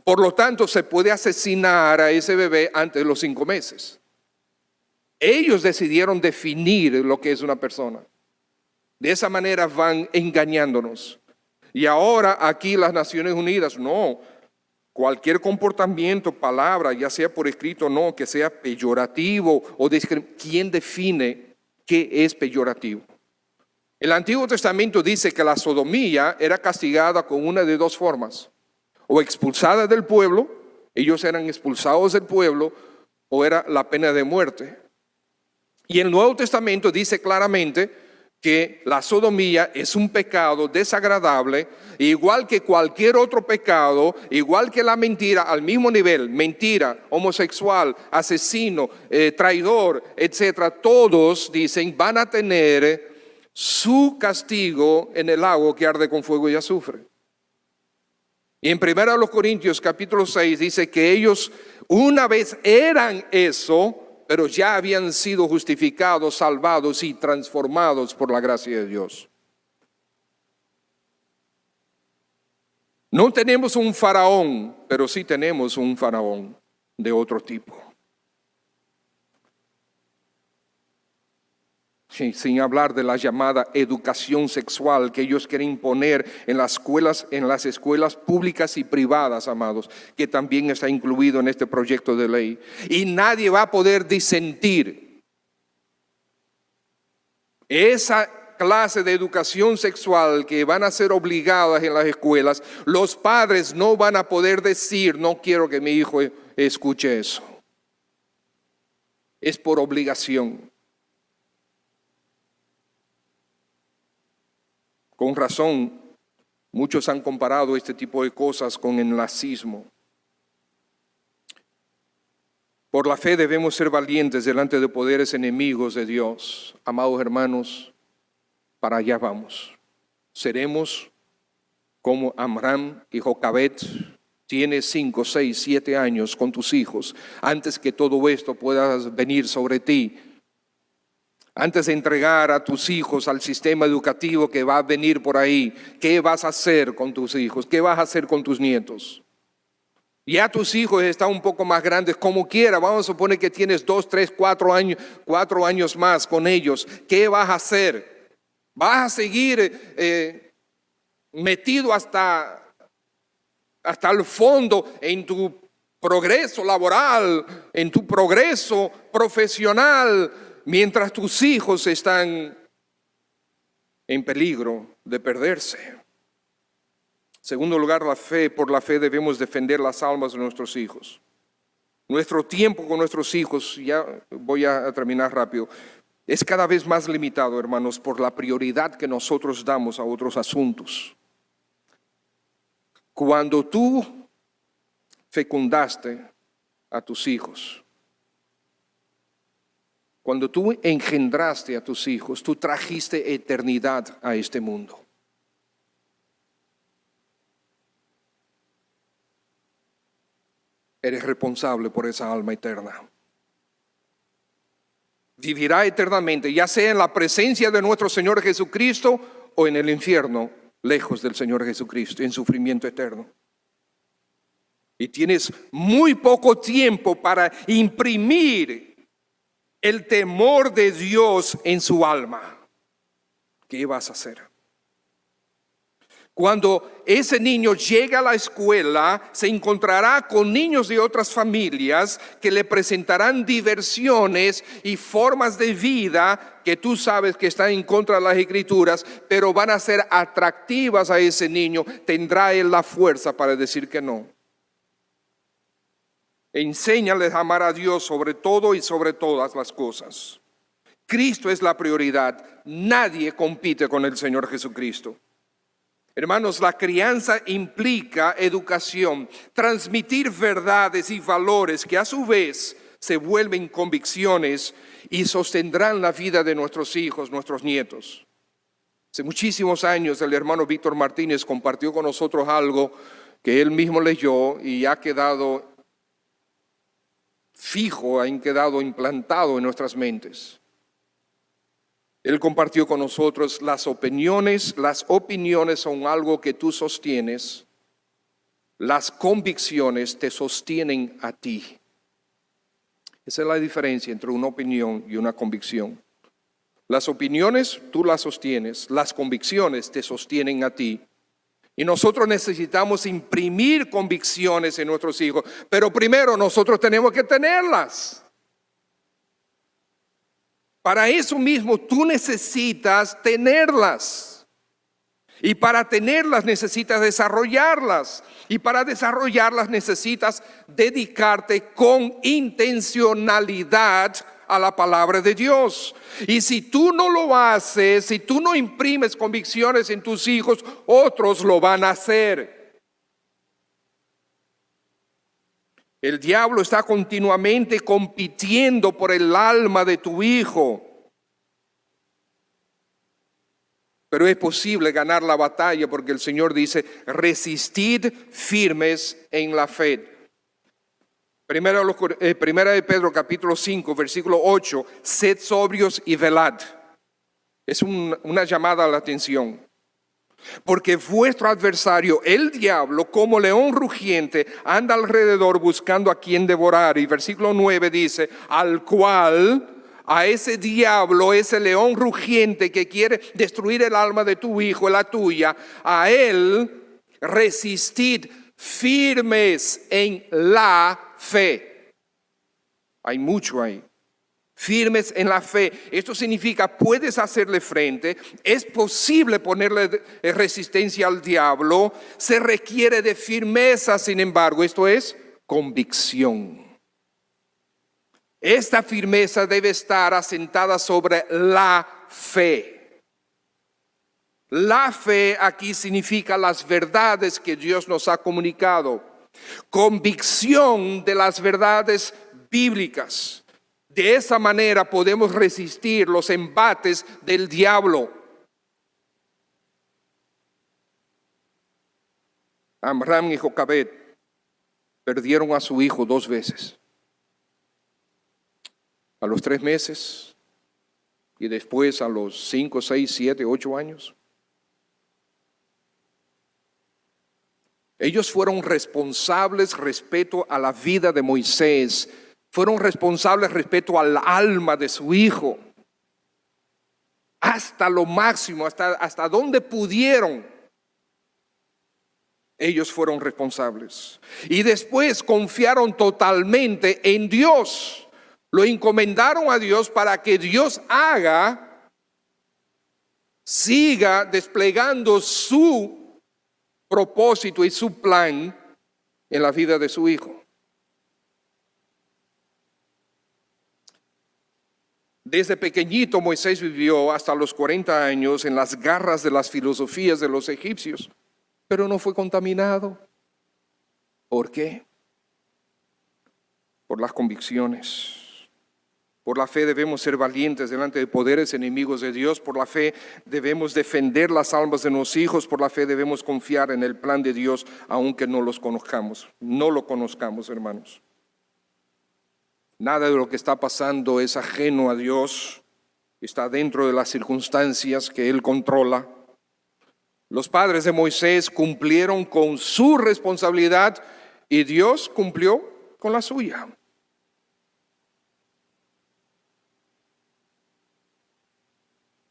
Speaker 1: Por lo tanto, se puede asesinar a ese bebé antes de los 5 meses. Ellos decidieron definir lo que es una persona. De esa manera van engañándonos. Y ahora aquí las Naciones Unidas, no, cualquier comportamiento, palabra, ya sea por escrito o no, que sea peyorativo o ¿quién define qué es peyorativo? El Antiguo Testamento dice que la sodomía era castigada con una de 2 formas, o expulsada del pueblo, ellos eran expulsados del pueblo, o era la pena de muerte. Y el Nuevo Testamento dice claramente que la sodomía es un pecado desagradable, igual que cualquier otro pecado, igual que la mentira, al mismo nivel, mentira, homosexual, asesino, traidor, etcétera. Todos, dicen, van a tener su castigo en el lago que arde con fuego y azufre. Y en 1 Corintios capítulo 6 dice que ellos una vez eran eso, pero ya habían sido justificados, salvados y transformados por la gracia de Dios. No tenemos un faraón, pero sí tenemos un faraón de otro tipo. Sin hablar de la llamada educación sexual que ellos quieren imponer en las escuelas públicas y privadas, amados, que también está incluido en este proyecto de ley. Y nadie va a poder disentir. Esa clase de educación sexual que van a ser obligadas en las escuelas, los padres no van a poder decir, no quiero que mi hijo escuche eso. Es por obligación. Con razón, muchos han comparado este tipo de cosas con el nazismo. Por la fe debemos ser valientes delante de poderes enemigos de Dios. Amados hermanos, para allá vamos. Seremos como Amram y Jocabet. Tienes 5, 6, 7 años con tus hijos. Antes que todo esto pueda venir sobre ti, antes de entregar a tus hijos al sistema educativo que va a venir por ahí, ¿qué vas a hacer con tus hijos? ¿Qué vas a hacer con tus nietos? Ya tus hijos están un poco más grandes, como quiera. Vamos a suponer que tienes 2, 3, 4 años más con ellos. ¿Qué vas a hacer? ¿Vas a seguir metido hasta el fondo en tu progreso laboral, en tu progreso profesional, mientras tus hijos están en peligro de perderse? Segundo lugar, por la fe debemos defender las almas de nuestros hijos. Nuestro tiempo con nuestros hijos, ya voy a terminar rápido, es cada vez más limitado, hermanos, por la prioridad que nosotros damos a otros asuntos. Cuando tú fecundaste a tus hijos, cuando tú engendraste a tus hijos, tú trajiste eternidad a este mundo. Eres responsable por esa alma eterna. Vivirá eternamente, ya sea en la presencia de nuestro Señor Jesucristo o en el infierno, lejos del Señor Jesucristo, en sufrimiento eterno. Y tienes muy poco tiempo para imprimir el temor de Dios en su alma. ¿Qué vas a hacer? Cuando ese niño llegue a la escuela, se encontrará con niños de otras familias que le presentarán diversiones y formas de vida que tú sabes que están en contra de las Escrituras, pero van a ser atractivas a ese niño. ¿Tendrá él la fuerza para decir que no? Enséñales a amar a Dios sobre todo y sobre todas las cosas. Cristo es la prioridad. Nadie compite con el Señor Jesucristo. Hermanos, la crianza implica educación, transmitir verdades y valores que a su vez se vuelven convicciones y sostendrán la vida de nuestros hijos, nuestros nietos. Hace muchísimos años el hermano Víctor Martínez compartió con nosotros algo que él mismo leyó y ha quedado fijo, ha quedado implantado en nuestras mentes. Él compartió con nosotros las opiniones son algo que tú sostienes, las convicciones te sostienen a ti. Esa es la diferencia entre una opinión y una convicción. Las opiniones tú las sostienes, las convicciones te sostienen a ti. Y nosotros necesitamos imprimir convicciones en nuestros hijos, pero primero nosotros tenemos que tenerlas. Para eso mismo tú necesitas tenerlas. Y para tenerlas necesitas desarrollarlas. Y para desarrollarlas necesitas dedicarte con intencionalidad a la palabra de Dios. Y si tú no lo haces, si tú no imprimes convicciones en tus hijos, otros lo van a hacer. El diablo está continuamente compitiendo por el alma de tu hijo. Pero es posible ganar la batalla porque el Señor dice, resistid firmes en la fe. Primera de Pedro capítulo 5 versículo 8, sed sobrios y velad. Es una llamada a la atención. Porque vuestro adversario, el diablo, como león rugiente, anda alrededor buscando a quien devorar. Y versículo 9 dice, al cual, a ese diablo, ese león rugiente que quiere destruir el alma de tu hijo, la tuya, a él resistid firmes en la fe. Hay mucho ahí. Firmes en la fe. Esto significa puedes hacerle frente, es posible ponerle resistencia al diablo, se requiere de firmeza, sin embargo, esto es convicción. Esta firmeza debe estar asentada sobre la fe. La fe aquí significa las verdades que Dios nos ha comunicado. Convicción de las verdades bíblicas. De esa manera podemos resistir los embates del diablo. Amram y Jocabed perdieron a su hijo 2 veces. A los 3 meses y después a los 5, 6, 7, 8 años. Ellos fueron responsables respecto a la vida de Moisés. Fueron responsables respecto al alma de su hijo. Hasta lo máximo, hasta donde pudieron. Ellos fueron responsables. Y después confiaron totalmente en Dios. Lo encomendaron a Dios para que Dios siga desplegando su propósito y su plan en la vida de su hijo. Desde pequeñito Moisés vivió hasta los 40 años en las garras de las filosofías de los egipcios, pero no fue contaminado. ¿Por qué? Por las convicciones. Por la fe debemos ser valientes delante de poderes enemigos de Dios. Por la fe debemos defender las almas de nuestros hijos. Por la fe debemos confiar en el plan de Dios, aunque no los conozcamos. No lo conozcamos, hermanos. Nada de lo que está pasando es ajeno a Dios. Está dentro de las circunstancias que Él controla. Los padres de Moisés cumplieron con su responsabilidad y Dios cumplió con la suya.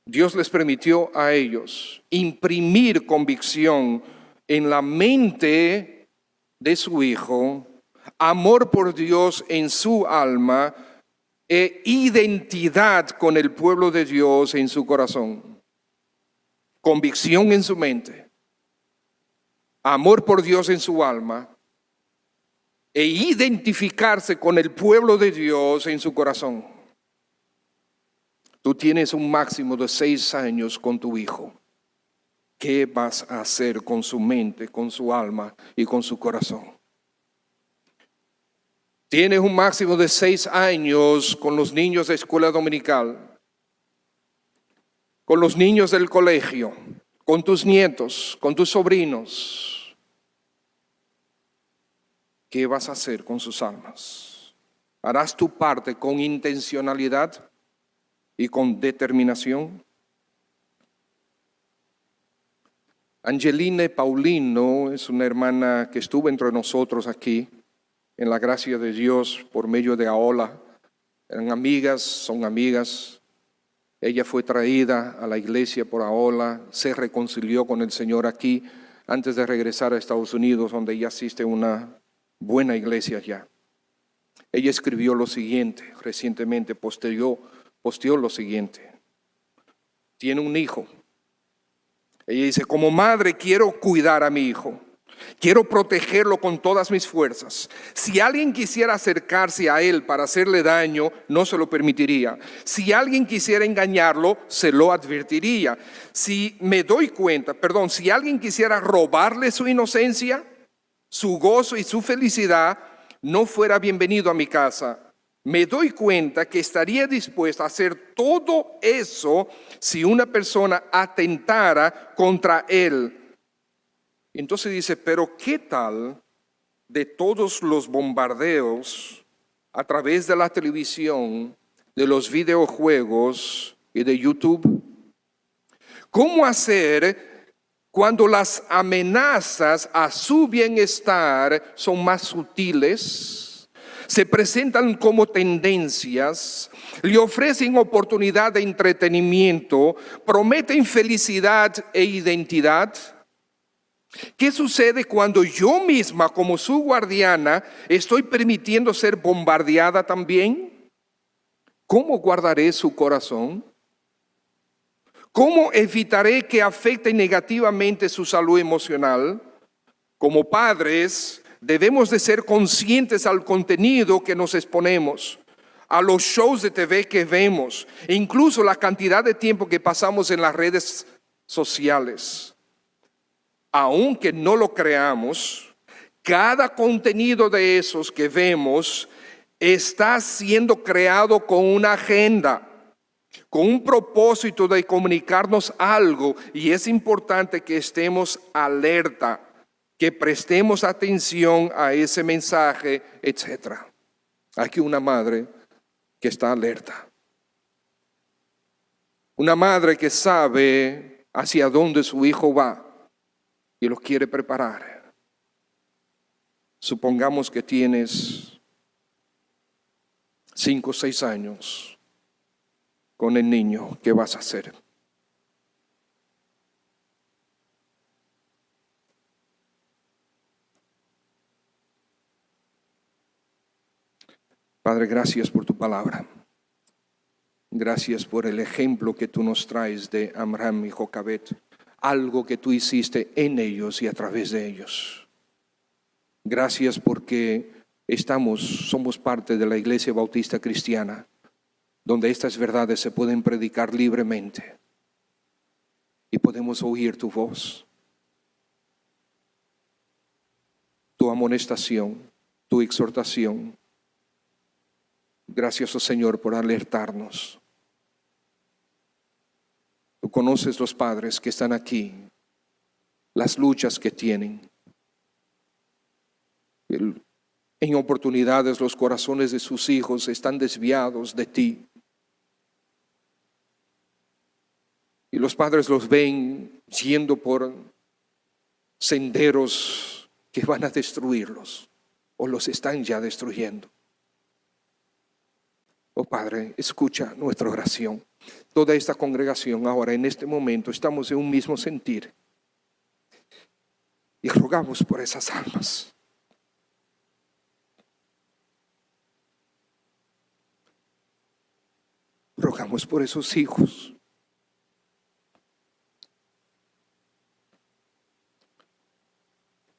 Speaker 1: Dios les permitió a ellos imprimir convicción en la mente de su hijo, amor por Dios en su alma e identidad con el pueblo de Dios en su corazón. Convicción en su mente, amor por Dios en su alma e identificarse con el pueblo de Dios en su corazón. Tú tienes un máximo de 6 años con tu hijo. ¿Qué vas a hacer con su mente, con su alma y con su corazón? Tienes un máximo de 6 años con los niños de escuela dominical, con los niños del colegio, con tus nietos, con tus sobrinos. ¿Qué vas a hacer con sus almas? ¿Harás tu parte con intencionalidad y con determinación? Angeline Paulino es una hermana que estuvo entre nosotros aquí, en la gracia de Dios, por medio de AOLA. Eran amigas, son amigas. Ella fue traída a la iglesia por AOLA, se reconcilió con el Señor aquí, antes de regresar a Estados Unidos, donde ella asiste a una buena iglesia allá. Ella escribió lo siguiente, recientemente posteó lo siguiente. Tiene un hijo. Ella dice: como madre quiero cuidar a mi hijo. Quiero protegerlo con todas mis fuerzas. Si alguien quisiera acercarse a él para hacerle daño, no se lo permitiría. Si alguien quisiera engañarlo, se lo advertiría. Si alguien quisiera robarle su inocencia, su gozo y su felicidad, no fuera bienvenido a mi casa. Me doy cuenta que estaría dispuesto a hacer todo eso si una persona atentara contra él. Entonces dice: pero ¿qué tal de todos los bombardeos a través de la televisión, de los videojuegos y de YouTube? ¿Cómo hacer cuando las amenazas a su bienestar son más sutiles, se presentan como tendencias, le ofrecen oportunidad de entretenimiento, prometen felicidad e identidad? ¿Qué sucede cuando yo misma, como su guardiana, estoy permitiendo ser bombardeada también? ¿Cómo guardaré su corazón? ¿Cómo evitaré que afecte negativamente su salud emocional? Como padres, debemos de ser conscientes al contenido que nos exponemos, a los shows de TV que vemos, e incluso la cantidad de tiempo que pasamos en las redes sociales. Aunque no lo creamos, cada contenido de esos que vemos está siendo creado con una agenda, con un propósito de comunicarnos algo, y es importante que estemos alerta, que prestemos atención a ese mensaje, etc. Aquí una madre que está alerta. Una madre que sabe hacia dónde su hijo va y lo quiere preparar. Supongamos que tienes 5 o 6 años con el niño. ¿Qué vas a hacer? Padre, gracias por tu palabra. Gracias por el ejemplo que tú nos traes de Amram y Jocabed. Algo que tú hiciste en ellos y a través de ellos. Gracias porque somos parte de la Iglesia Bautista Cristiana, donde estas verdades se pueden predicar libremente y podemos oír tu voz, tu amonestación, tu exhortación. Gracias, oh Señor, por alertarnos. Tú conoces los padres que están aquí, las luchas que tienen. En oportunidades los corazones de sus hijos están desviados de ti. Y los padres los ven yendo por senderos que van a destruirlos o los están ya destruyendo. Oh Padre, escucha nuestra oración. Toda esta congregación ahora en este momento estamos en un mismo sentir y rogamos por esas almas. Rogamos por esos hijos.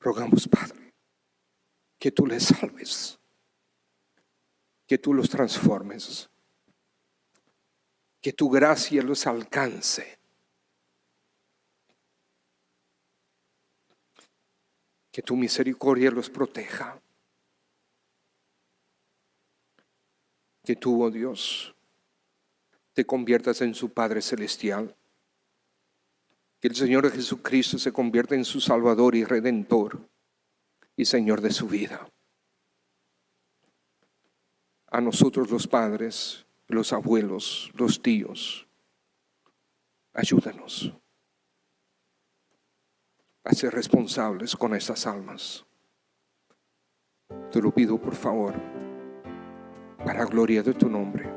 Speaker 1: Rogamos, Padre, que tú les salves, que tú los transformes, que tu gracia los alcance, que tu misericordia los proteja, que tú, oh Dios, te conviertas en su Padre Celestial, que el Señor Jesucristo se convierta en su Salvador y Redentor y Señor de su vida. A nosotros los padres, los abuelos, los tíos, ayúdanos a ser responsables con estas almas. Te lo pido por favor, para gloria de tu nombre.